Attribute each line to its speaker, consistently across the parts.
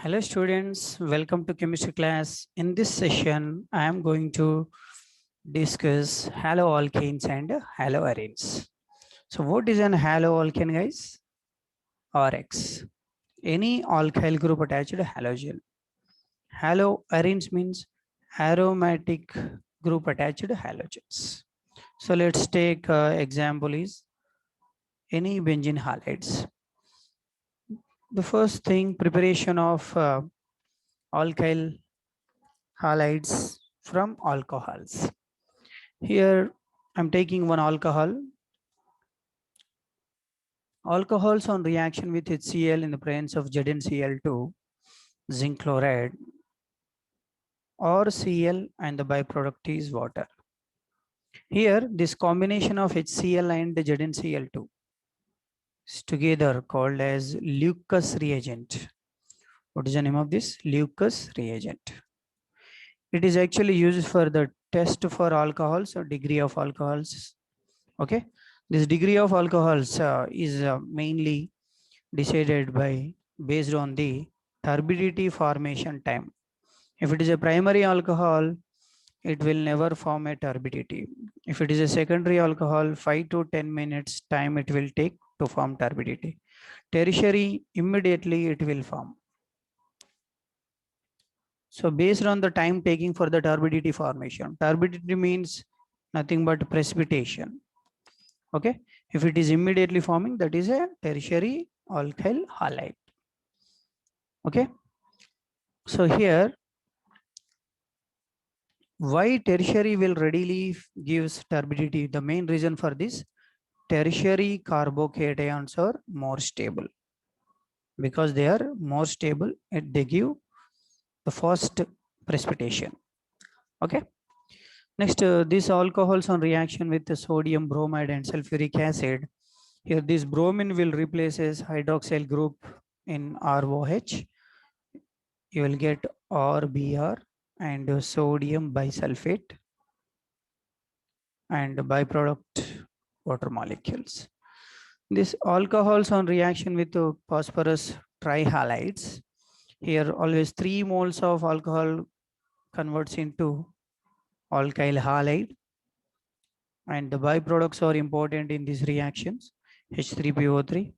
Speaker 1: Hello students, welcome to chemistry class. In this session, I am going to discuss haloalkanes and haloarenes. So what is an haloalkane guys? RX. Any alkyl group attached to halogen. Haloarenes means aromatic group attached to halogens. So let's take example is any benzene halides. The first thing preparation of alkyl halides from alcohols. Here I'm taking one alcohol. Alcohols on reaction with HCl in the presence of ZnCl2, zinc chloride, or Cl, and the byproduct is water. Here this combination of HCl and ZnCl2 is together called as Lucas reagent. What is the name of this? Lucas reagent. It is actually used for the test for alcohols or degree of alcohols. Okay, this degree of alcohols is mainly decided by based on the turbidity formation time. If it is a primary alcohol, it will never form a turbidity. If it is a secondary alcohol, 5 to 10 minutes time it will take to form turbidity. Tertiary, immediately it will form. So based on the time taking for the turbidity formation, turbidity means nothing but precipitation. Okay, if it is immediately forming, that is a tertiary alkyl halide. Okay, so here why tertiary will readily gives turbidity? The main reason for this, tertiary carbocations are more stable because they are more stable and they give the first precipitation. Okay, next these alcohols on reaction with the sodium bromide and sulfuric acid. Here this bromine will replaces hydroxyl group in ROH. You will get RBr and sodium bisulfate and byproduct water molecules. This alcohols on reaction with phosphorus trihalides. Here always 3 moles of alcohol converts into alkyl halide, and the byproducts are important in these reactions. H3PO3,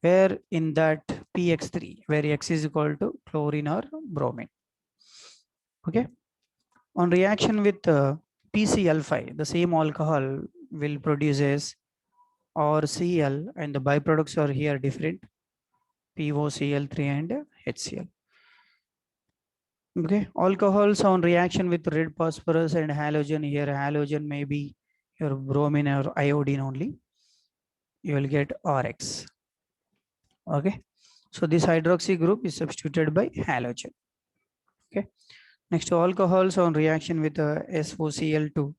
Speaker 1: where in that PX3, where X is equal to chlorine or bromine. Okay. On reaction with PCl5, the same alcohol will produces RCl, and the byproducts are here different, POCl3 and HCl. Okay, alcohols on reaction with red phosphorus and halogen. Here halogen may be your bromine or iodine only. You will get RX. Okay, so this hydroxy group is substituted by halogen. Okay, next alcohols on reaction with SOCl2,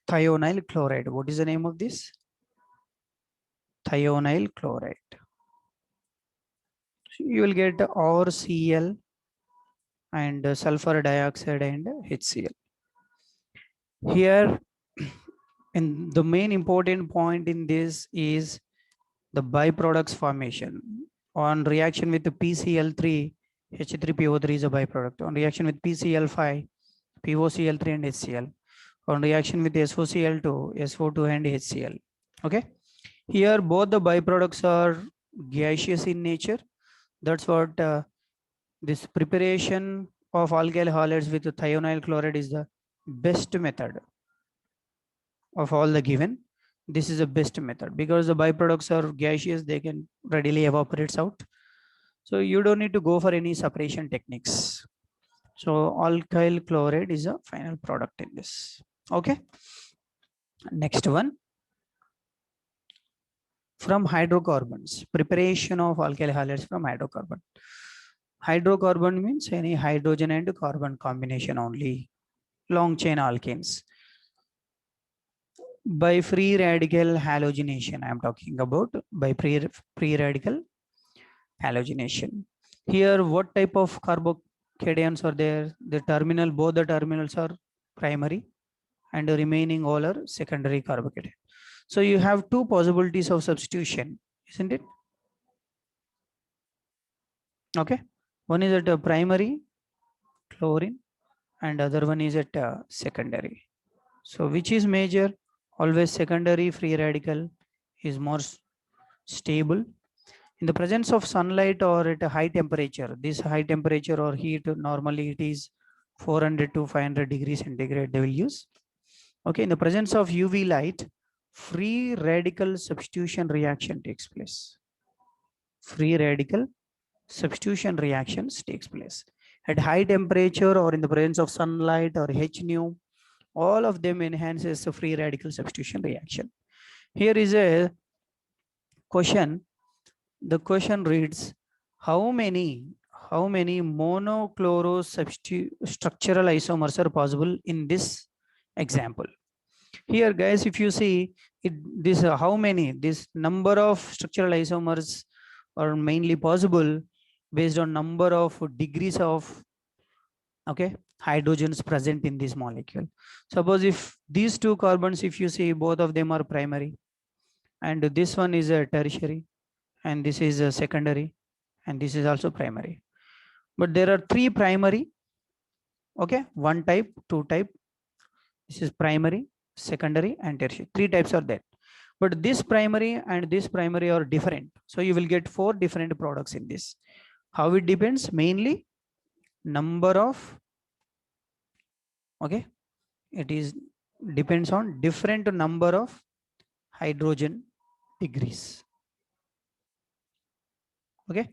Speaker 1: thionyl chloride. What is the name of this? Thionyl chloride. So you will get RCl and sulfur dioxide and HCl. Here, and the main important point in this is the byproducts formation. On reaction with the PCl3, H3PO3 is a byproduct. On reaction with PCl5, POCl3 and HCl. On reaction with SOCl2, SO2 and HCl. Okay. Here both the byproducts are gaseous in nature. That's what this preparation of alkyl halides with thionyl chloride is the best method of all the given. This is the best method because the byproducts are gaseous, they can readily evaporates out. So you don't need to go for any separation techniques. So alkyl chloride is a final product in this. Okay. Next one, from hydrocarbons, preparation of alkyl halides from hydrocarbon. Hydrocarbon means any hydrogen and carbon combination only, long chain alkanes. By free radical halogenation, I am talking about by free radical halogenation. Here, what type of carbocations are there? The terminal, both the terminals are primary and the remaining all are secondary carbocation. So you have two possibilities of substitution, isn't it? Okay, one is at a primary chlorine and other one is at a secondary. So which is major? Always secondary free radical is more stable. In the presence of sunlight or at a high temperature, this high temperature or heat, normally it is 400 to 500 degrees centigrade they will use. Okay, in the presence of UV light, free radical substitution reaction takes place. Free radical substitution reactions takes place. At high temperature or in the presence of sunlight or H nu, all of them enhances the free radical substitution reaction. Here is a question. The question reads, how many monochloro structural isomers are possible in this example? Here, guys, if you see it, this how many, this number of structural isomers are mainly possible based on number of degrees of, okay, hydrogens present in this molecule. Suppose if these two carbons, if you see both of them are primary, and this one is a tertiary, and this is a secondary, and this is also primary. But there are three primary, okay, one type, two type. This is primary, secondary, and tertiary. Three types are there. But this primary and this primary are different. So you will get four different products in this. How it depends? Mainly number of, okay, it is depends on different number of hydrogen degrees. Okay.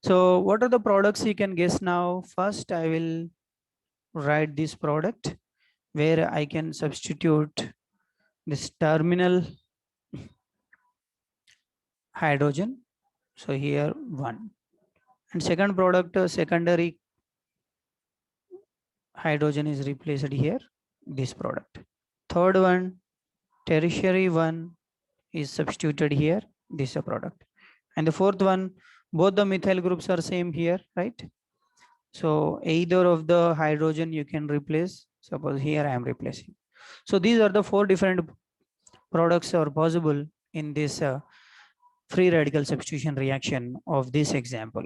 Speaker 1: So what are the products you can guess now? First, I will write this product where I can substitute this terminal hydrogen. So here one. And second product, secondary hydrogen is replaced here, this product. Third one, tertiary one is substituted here, this product. And the fourth one, both the methyl groups are same here, right? So either of the hydrogen you can replace. Suppose here I am replacing. So these are the four different products are possible in this free radical substitution reaction of this example.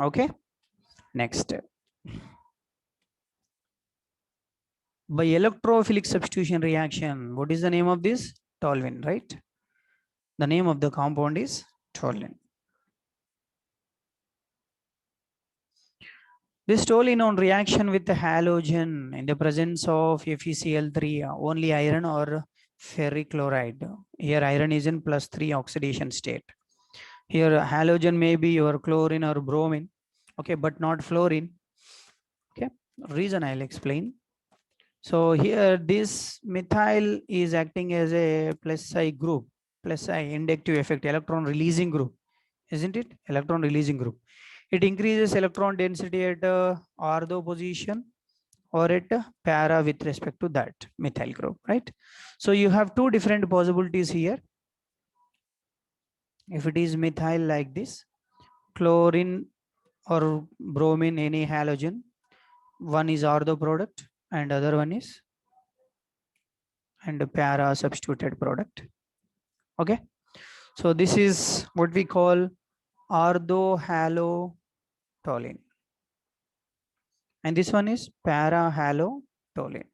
Speaker 1: Okay, next. By electrophilic substitution reaction, what is the name of this? Toluene, right? The name of the compound is toluene. This toluene on reaction with the halogen in the presence of FeCl3, only iron or ferric chloride. Here iron is in +3 oxidation state. Here halogen may be your chlorine or bromine, okay, but not fluorine. Okay, reason I'll explain. So here this methyl is acting as a +I group, +I inductive effect, electron releasing group, isn't it? Electron releasing group. It increases electron density at ortho position or at para with respect to that methyl group, right? So you have two different possibilities here. If it is methyl like this, chlorine or bromine, any halogen, one is ortho product and other one is and para substituted product. Okay, so this is what we call orthohalotoluene, and this one is parahalotoluene.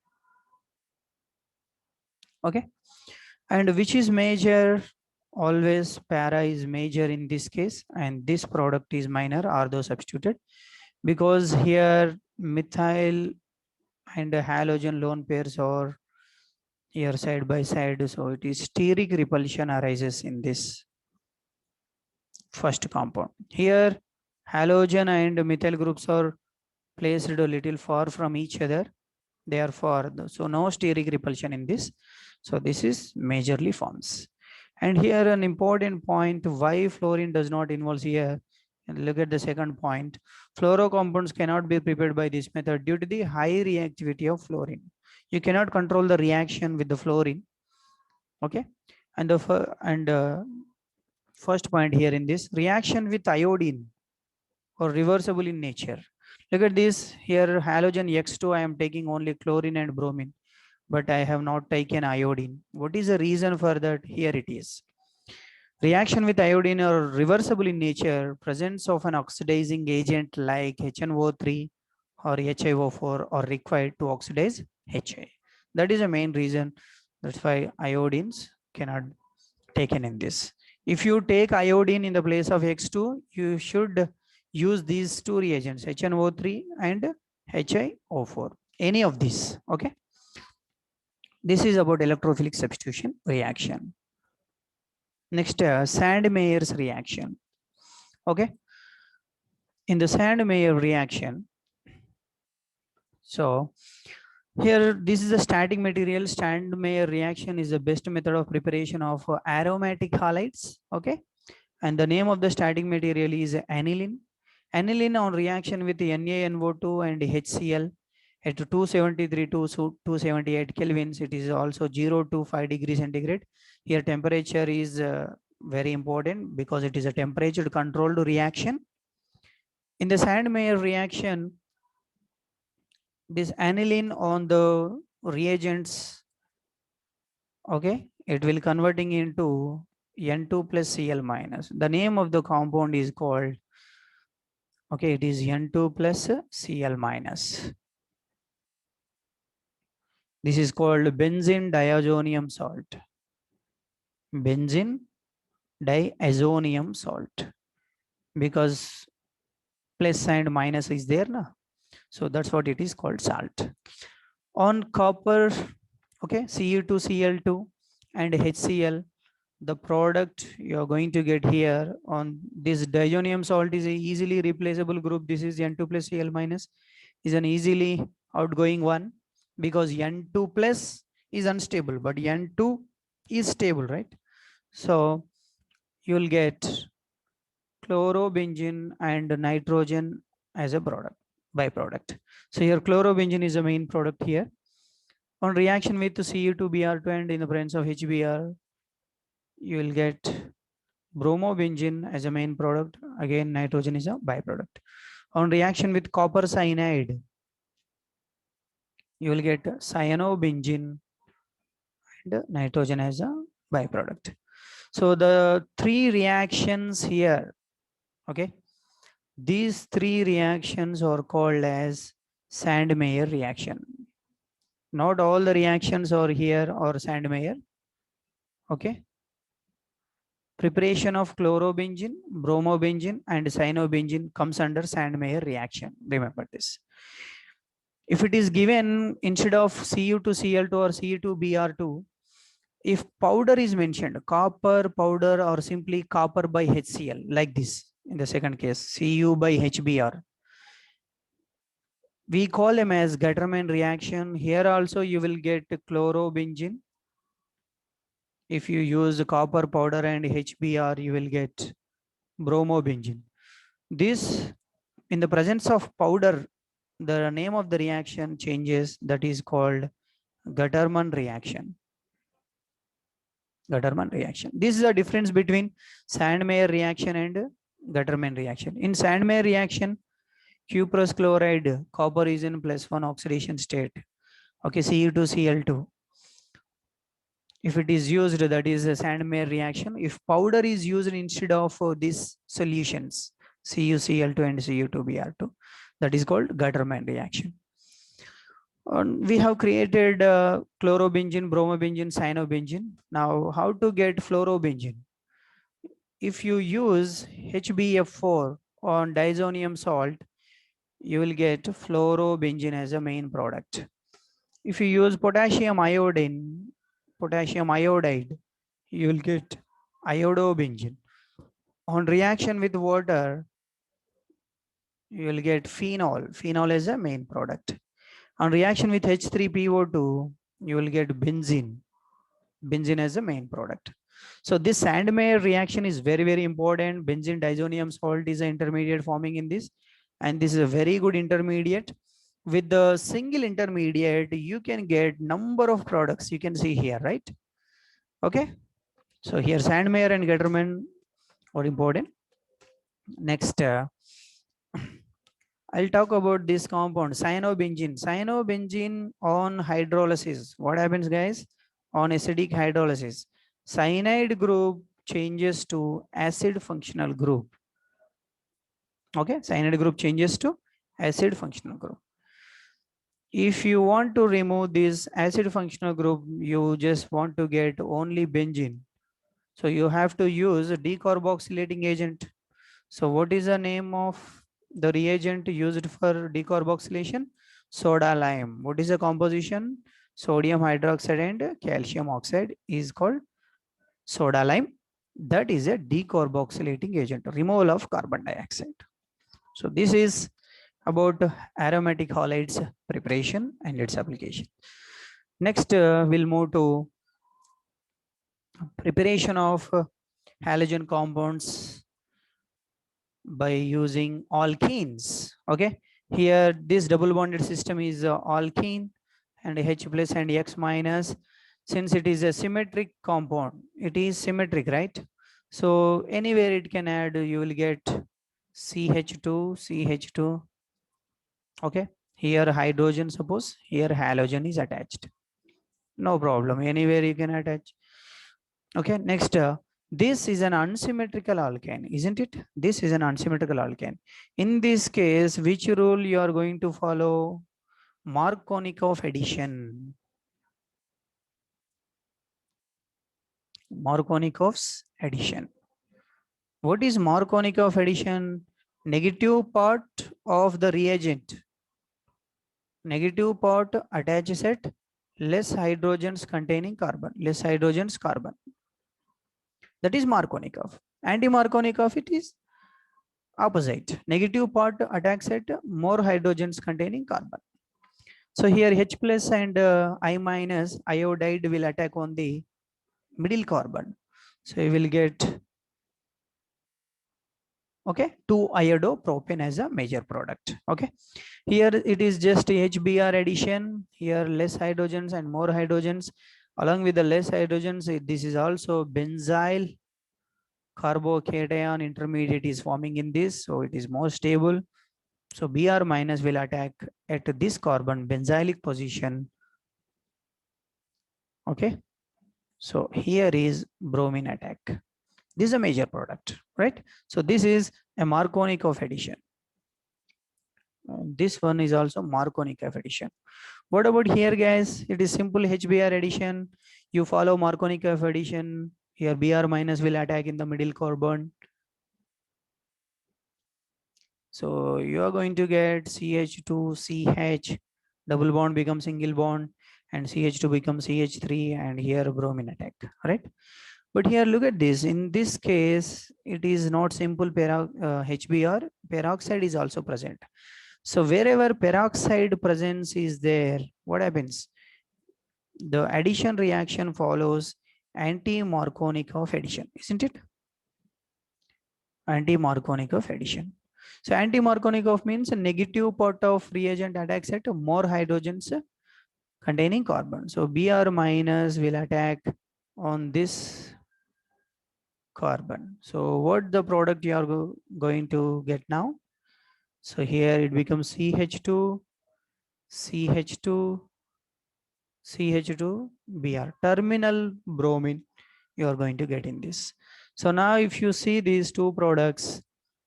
Speaker 1: Okay, and which is major? Always para is major in this case, and this product is minor, ortho substituted, because here methyl and halogen lone pairs are here side by side, so it is steric repulsion arises in this first compound. Here halogen and methyl groups are placed a little far from each other, therefore so no steric repulsion in this, so this is majorly forms. And here an important point, why fluorine does not involve here, and look at the second point. Fluorocompounds cannot be prepared by this method due to the high reactivity of fluorine. You cannot control the reaction with the fluorine. Okay, and the first point here in this reaction with iodine or reversible in nature. Look at this here, halogen X2, I am taking only chlorine and bromine, but I have not taken iodine. What is the reason for that? Here it is. Reaction with iodine are reversible in nature. Presence of an oxidizing agent like HNO3 or HiO4 are required to oxidize Ha. That is the main reason. That's why iodines cannot taken in this. If you take iodine in the place of X2, you should use these two reagents, HNO3 and HiO4, any of these, okay? This is about electrophilic substitution reaction. Next, Sandmeyer's reaction, okay? In the Sandmeyer reaction, so here, this is a static material. Sandmeyer reaction is the best method of preparation of aromatic halides, okay? And the name of the static material is aniline. Aniline on reaction with NaNO2 and HCl at 273 to 278 kelvins, it is also 0 to 5 degrees centigrade. Here temperature is very important because it is a temperature controlled reaction. In the Sandmeyer reaction, this aniline on the reagents, okay, it will converting into N2 plus Cl minus. The name of the compound is called, okay, it is N2 plus Cl minus. This is called benzene diazonium salt. Benzene diazonium salt, because plus and minus is there, na? So that's what it is called, salt. On copper, okay, Cu2Cl2 and HCl, the product you're going to get here on this diazonium salt is a easily replaceable group. This is N2 plus Cl minus, is an easily outgoing one, because N2 plus is unstable, but N2 is stable, right? So you'll get chlorobenzene and nitrogen as a product, byproduct. So here chlorobenzene is the main product here. On reaction with Cu2Br2 and in the presence of HBr, you will get bromobenzene as a main product. Again, nitrogen is a byproduct. On reaction with copper cyanide, you will get cyanobenzene and nitrogen as a byproduct. So the three reactions here, okay, these three reactions are called as Sandmeyer reaction. Not all the reactions are here or Sandmeyer, okay. Preparation of chlorobenzene, bromobenzene, and cyanobenzene comes under Sandmeyer reaction. Remember this. If it is given instead of Cu2Cl2 or Cu2Br2, if powder is mentioned, copper powder or simply copper by HCl, like this in the second case, Cu by HBr, we call them as Gattermann reaction. Here also you will get chlorobenzene. If you use copper powder and HBr, you will get bromobenzene. This, in the presence of powder, the name of the reaction changes. That is called Gattermann reaction. Gattermann reaction. This is the difference between Sandmeyer reaction and Gattermann reaction. In Sandmeyer reaction, cuprous chloride, copper is in +1 oxidation state. Okay, Cu2Cl2. If it is used, that is a Sandmeyer reaction. If powder is used instead of these solutions, CuCl2 and Cu2Br2, that is called Gattermann reaction. And we have created chlorobenzene, bromobenzene, cyanobenzene. Now, how to get fluorobenzene? If you use HbF4 on diazonium salt, you will get fluorobenzene as a main product. If you use potassium iodine, potassium iodide, you will get iodobenzene. On reaction with water, you will get phenol. Phenol is a main product. On reaction with H3PO2, you will get benzene. Benzene as a main product. So this Sandmeyer reaction is very, very important. Benzene diazonium salt is an intermediate forming in this. And this is a very good intermediate. With the single intermediate, you can get number of products. You can see here, right? Okay. So here Sandmeyer and Gattermann are important. Next, I'll talk about this compound, cyanobenzene. Cyanobenzene on hydrolysis. What happens, guys? On acidic hydrolysis, cyanide group changes to acid functional group. Okay, cyanide group changes to acid functional group. If you want to remove this acid functional group, you just want to get only benzene. So you have to use a decarboxylating agent. So what is the name of the reagent used for decarboxylation? Soda lime. What is the composition? Sodium hydroxide and calcium oxide is called soda lime. That is a decarboxylating agent, removal of carbon dioxide. So this is about aromatic halides preparation and its application. Next, we'll move to preparation of halogen compounds by using alkenes. Okay, here this double bonded system is alkene and H plus and X minus. Since it is a symmetric compound, it is symmetric, right? So anywhere it can add, you will get CH2, CH2. Okay, here hydrogen, suppose here halogen is attached. No problem, anywhere you can attach. Okay, next, this is an unsymmetrical alkane, isn't it? This is an unsymmetrical alkane. In this case, which rule you are going to follow? Markovnikov addition. Markovnikov's addition. What is Markovnikov addition? Negative part of the reagent. Negative part attaches at less hydrogens containing carbon. Less hydrogens carbon. That is Markovnikov. Anti-Markovnikov, it is opposite. Negative part attacks at more hydrogens containing carbon. So here H plus and I minus iodide will attack on the middle carbon. So you will get, okay, 2-iodopropane as a major product. Okay, here it is just HBr addition. Here less hydrogens and more hydrogens. Along with the less hydrogens, this is also benzyl carbocation intermediate is forming in this, so it is more stable. So Br minus will attack at this carbon benzylic position. Okay, so here is bromine attack. This is a major product, right? So this is a Markovnikov addition. This one is also Markovnikov addition. What about here, guys? It is simple HBr addition. You follow Markovnikov addition. Here Br minus will attack in the middle carbon. So you are going to get CH2CH, double bond becomes single bond, and CH2 becomes CH3, and here bromine attack, right? But here look at this. In this case, it is not simple HBr. Peroxide is also present. So wherever peroxide presence is there, what happens? The addition reaction follows anti-Markovnikov addition, isn't it? Anti-Markovnikov addition. So anti-Markovnikov means a negative part of reagent attacks at more hydrogens containing carbon. So Br minus will attack on this carbon. So what the product you are going to get now? So here it becomes CH2, CH2, CH2, Br. Terminal bromine you are going to get in this. So now if you see these two products,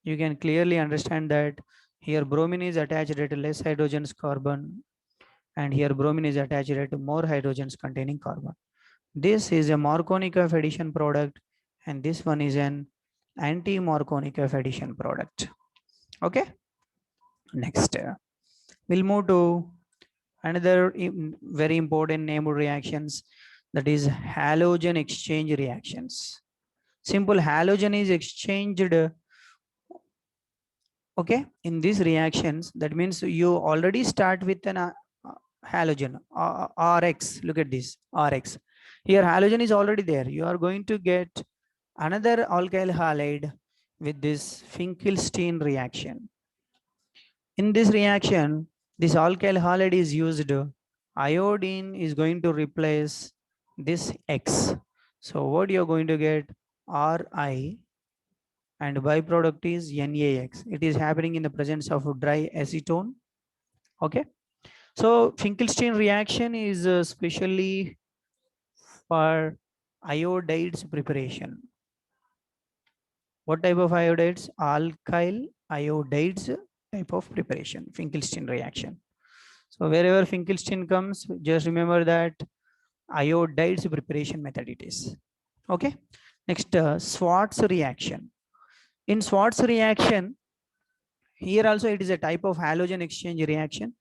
Speaker 1: you can clearly understand that here bromine is attached at less hydrogens carbon, and here bromine is attached at more hydrogens containing carbon. This is a Markovnikov addition product, and this one is an anti-Markovnikov addition product. Okay. Next, we'll move to another very important neighbor reactions, that is halogen exchange reactions. Simple halogen is exchanged, okay, in these reactions. That means you already start with an halogen Rx. Look at this Rx. Here halogen is already there. You are going to get another alkyl halide with this Finkelstein reaction. In this reaction, this alkyl halide is used. Iodine is going to replace this X. So what you're going to get? Ri, and byproduct is NaX. It is happening in the presence of dry acetone. Okay. So Finkelstein reaction is specially for iodides preparation. What type of iodides? Alkyl iodides type of preparation, Finkelstein reaction. So wherever Finkelstein comes, just remember that iodides preparation method it is. Okay. Next, Schwarz reaction. In Schwarz reaction, here also it is a type of halogen exchange reaction.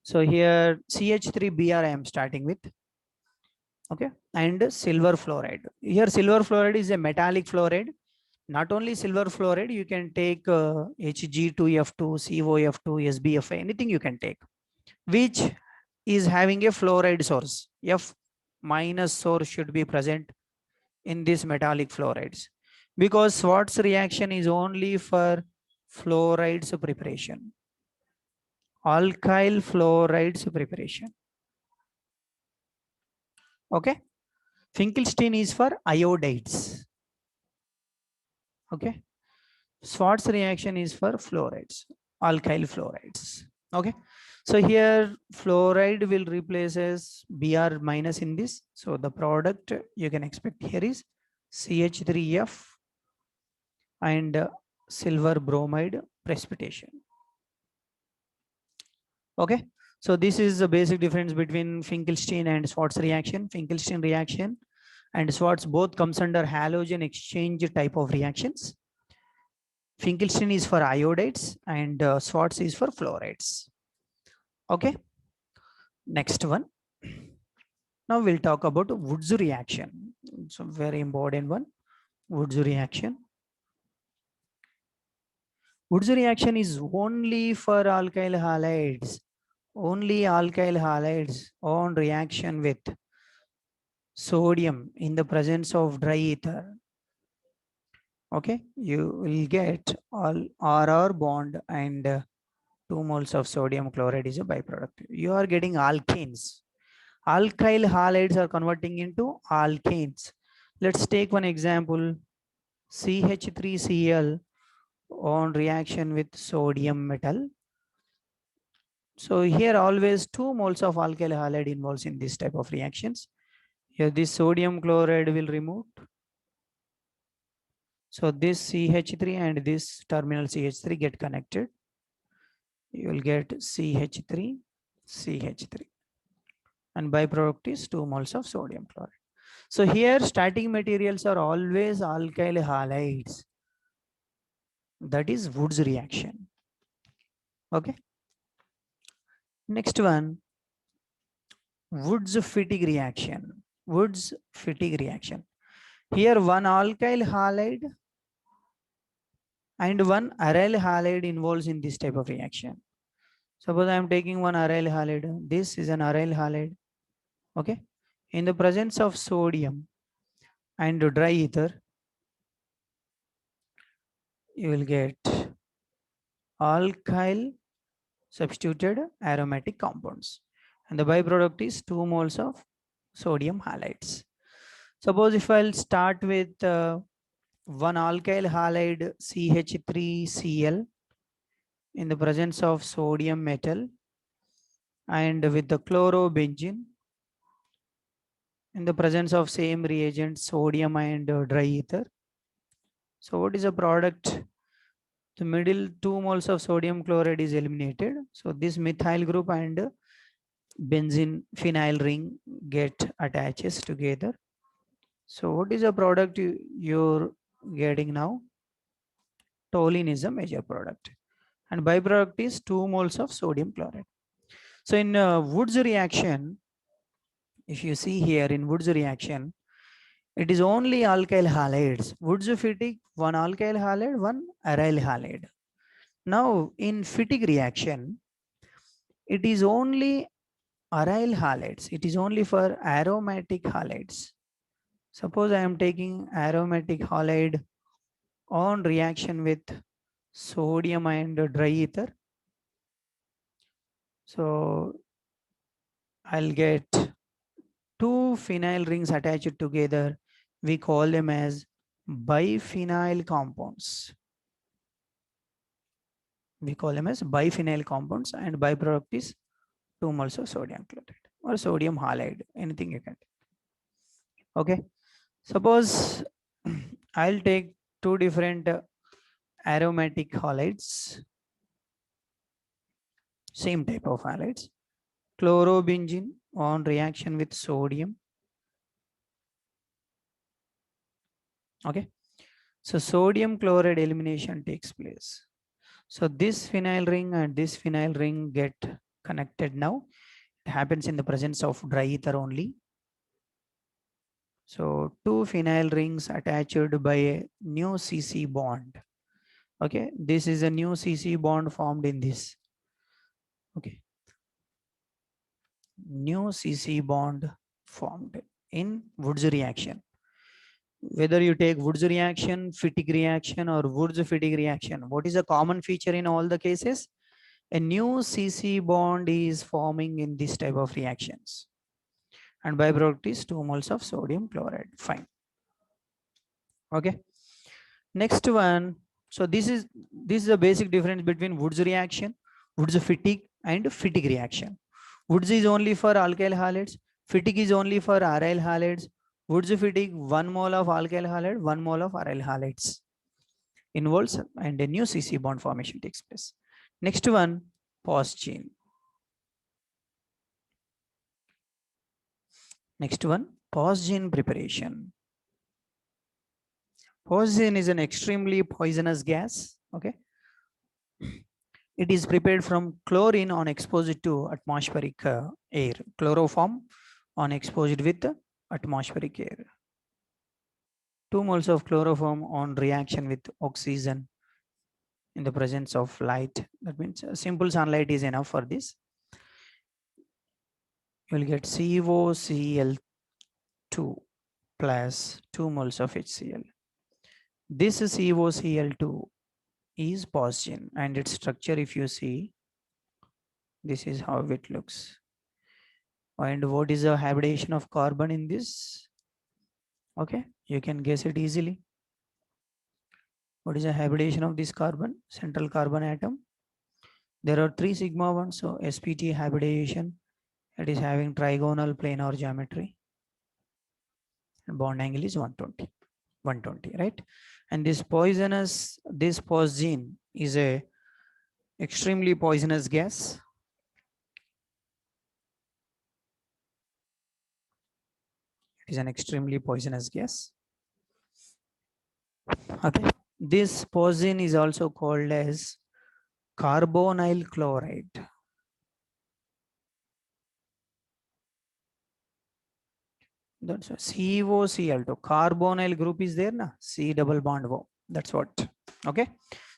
Speaker 1: So here CH3Br I am starting with. Okay. And silver fluoride. Here silver fluoride is a metallic fluoride. Not only silver fluoride, you can take Hg2F2, COF2, SBF, anything you can take, which is having a fluoride source. F minus source should be present in these metallic fluorides, because Schwarz reaction is only for fluorides preparation, alkyl fluorides preparation. Okay. Finkelstein is for iodides. Okay. Schwarz reaction is for fluorides, alkyl fluorides. Okay. So here fluoride will replace as Br minus in this. So the product you can expect here is CH3F and silver bromide precipitation. Okay. So this is the basic difference between Finkelstein and Schwarz reaction. Finkelstein reaction and Schwarz both comes under halogen exchange type of reactions. Finkelstein is for iodides and Schwarz is for fluorides. Okay. Next one. Now we'll talk about Woods reaction. It's a very important one. Woods reaction. Woods reaction is only for alkyl halides. Only alkyl halides on reaction with sodium in the presence of dry ether. Okay, you will get all RR bond and 2 moles of sodium chloride is a byproduct. You are getting alkanes. Alkyl halides are converting into alkanes. Let's take one example. CH3Cl on reaction with sodium metal. So here always 2 moles of alkyl halide involves in this type of reactions. Here this sodium chloride will remove. So this CH3 and this terminal CH3 get connected. You will get CH3, CH3. And byproduct is 2 moles of sodium chloride. So here starting materials are always alkyl halides. That is Woods reaction. Okay. Next one, Woods fatigue reaction. Woods fatigue reaction. Here one alkyl halide and one aryl halide involves in this type of reaction. Suppose I am taking one aryl halide. This is an aryl halide. Okay. In the presence of sodium and dry ether, you will get alkyl substituted aromatic compounds. And the byproduct is 2 moles of sodium halides. Suppose if I'll start with one alkyl halide CH3Cl in the presence of sodium metal and with the chlorobenzene in the presence of same reagent sodium and dry ether. So what is the product? The middle 2 moles of sodium chloride is eliminated. So this methyl group and benzene phenyl ring get attaches together. So what is the product you're getting now? Toluene is a major product. And byproduct is 2 moles of sodium chloride. So in Woods reaction, if you see here in Woods reaction, it is only alkyl halides. Woods fatigue, one alkyl halide, one aryl halide. Now in fatigue reaction, it is only aryl halides. It is only for aromatic halides. Suppose I am taking aromatic halide on reaction with sodium and dry ether. So I'll get 2 phenyl rings attached together. We call them as biphenyl compounds. We call them as biphenyl compounds and byproduct is 2 moles of sodium chloride or sodium halide, anything you can. Okay. Suppose I'll take two different aromatic halides, same type of halides. Chlorobenzene on reaction with sodium. Okay, so sodium chloride elimination takes place. So this phenyl ring and this phenyl ring get connected now. It happens in the presence of dry ether only. So two phenyl rings attached by a new CC bond. Okay, this is a new CC bond formed in this. Okay, new CC bond formed in Woods reaction. Whether you take Woods reaction, Fittig reaction, or Woods Fittig reaction, what is a common feature in all the cases? A new CC bond is forming in this type of reactions. And byproduct is 2 moles of sodium chloride. Fine. Okay. Next one. So this is the basic difference between Woods reaction, Woods Fittig, and Fittig reaction. Woods is only for alkyl halides. Fittig is only for aryl halides. Woods Fittig, 1 mole of alkyl halide, 1 mole of aryl halides involves, and a new CC bond formation takes place. Next one, phosgene. Next one, phosgene preparation. Phosgene is an extremely poisonous gas. Okay. It is prepared from chlorine on exposed to atmospheric air. Chloroform on exposed with atmospheric air. 2 moles of chloroform on reaction with oxygen in the presence of light. That means simple sunlight is enough for this. You will get COCl2 plus 2 moles of HCl. This COCl2 is phosgene, and its structure, if you see, this is how it looks. And what is the hybridization of carbon in this? Okay, you can guess it easily. What is the hybridization of this carbon? Central carbon atom. There are 3 sigma bonds, so sp2 hybridization. It is having trigonal planar geometry. And bond angle is 120, right? And this phosgene is a extremely poisonous gas. It is an extremely poisonous gas. Okay, this phosgene is also called as carbonyl chloride. That's COCl2. Carbonyl group is there, na? C double bond O. That's what. Okay.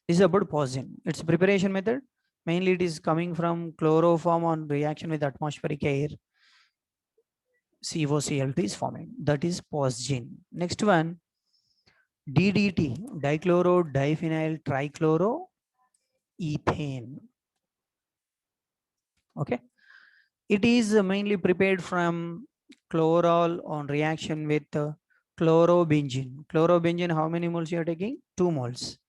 Speaker 1: This is about phosgene. Its preparation method. Mainly it is coming from chloroform on reaction with atmospheric air. COCl2 is forming. That is phosgene. Next one, DDT, dichloro diphenyl trichloroethane. Okay. It is mainly prepared from chloral on reaction with chlorobenzene. Chlorobenzene, how many moles you are taking? 2 moles.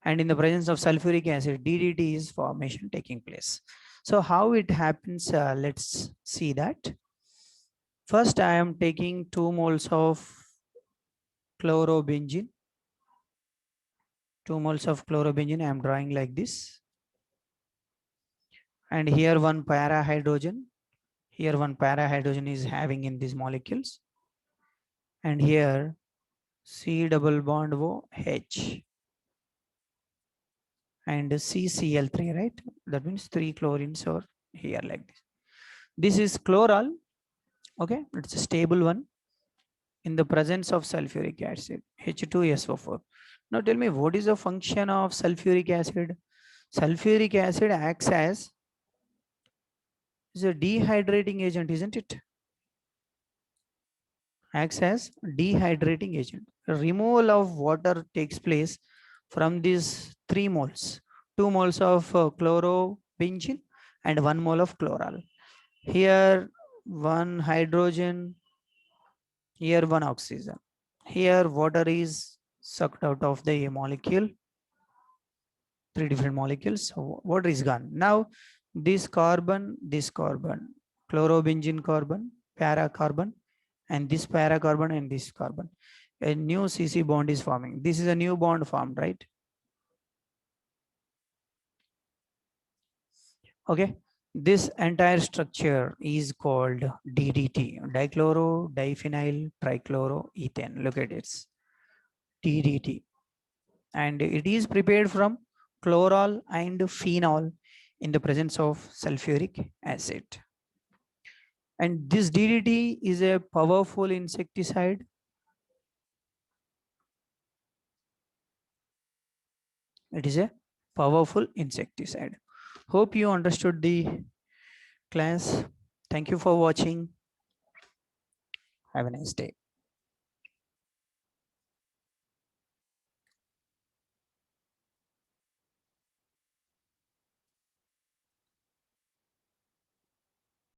Speaker 1: And in the presence of sulfuric acid, DDT is formation taking place. So how it happens, let's see that. First, I am taking 2 moles of chlorobenzene. 2 moles of chlorobenzene, I am drawing like this. And here one para hydrogen. Here one para hydrogen is having in these molecules. And here C double bond O H. And CCl3, right? That means 3 chlorines are here like this. This is chloral. Okay, it's a stable one in the presence of sulfuric acid, H2SO4. Now tell me, what is the function of sulfuric acid? Sulfuric acid acts as a dehydrating agent, isn't it? Acts as dehydrating agent. Removal of water takes place from these 3 moles. 2 moles of chlorobenzene and 1 mole of chloral. Here 1 hydrogen, here 1 oxygen. Here water is sucked out of the molecule. 3 different molecules. So water is gone. Now this carbon, chlorobenzene carbon, para carbon, and this para carbon and this carbon. a new CC bond is forming. This is a new bond formed, right? Okay. This entire structure is called DDT, dichloro diphenyl trichloroethane. Look at it, DDT. And it is prepared from chloral and phenol in the presence of sulfuric acid. And this DDT is a powerful insecticide. It is a powerful insecticide. Hope you understood the class. Thank you for watching. Have a nice day.